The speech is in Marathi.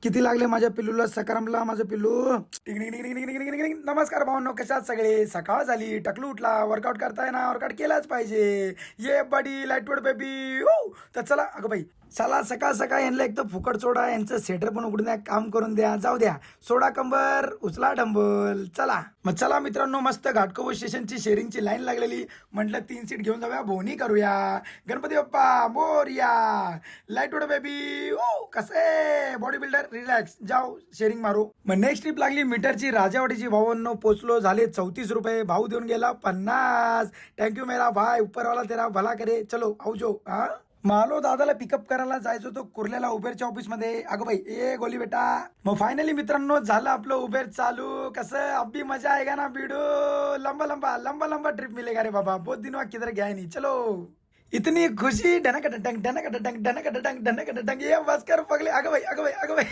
किती लागले माझ्या पिल्लूला सकारमला माझं पिल्लू टिंग टिंग टिंग टिंग टिंग टिंग टिंग टिंग. नमस्कार भावनो, कशात सगळे? सकाळ झाली, टकलू उठला, वर्कआउट करताय ना, वर्कआउट केलाच पाहिजे. ये बडी लाईटवड बेबी. तर चला अगं बाई, चला सकाळ सकाळ यांना एक तर फुकट सोडा, यांचं सेटर पण उघडून द्या, काम करून द्या, जाऊ द्या. सोडा कंबर, उचला डंबल, चला. मग चला मित्रांनो, मस्त घाटकोपर स्टेशनची शेअरिंगची लाईन लागलेली. म्हटलं 3 सीट घेऊन जाऊया, बोनी करूया. गणपती बाप्पा मोरया. लाईटवड बेबी. कसे बॉडी बिल्डर, रिलॅक्स, जाओ शेअरिंग मारू. मग नेक्स्ट ट्रिप लागली मीटरची, राजावाडीची. भावांनो पोचलो, झाले 34 रुपये. भाऊ देऊन गेला 50. थँक्यू मेरा भाई, उपरवाला तेरा भला करे. चलो आवजो. हा मालो दादाला पिकअप करायला जायचो तो कुर्ल्याला उबेरच्या ऑफिस मध्ये. अगं बाई, ए गोली बेटा. मग फायनली मित्रांनो झालं आपलं उबेर चालू. कसं अभी मजा आएगा ना बिडू. लंबा लंबा लंबा लंबा ट्रिप मिलेगा रे बाबा, बहुत दिनों किधर गया नहीं. चलो इतनी खुशी. ढनक ढटंग ढनक ढटंग ढनक ढटंग ढनक ढटंग. ये बस कर पगले. अगं बाई, अगं बाई, अगं बाई.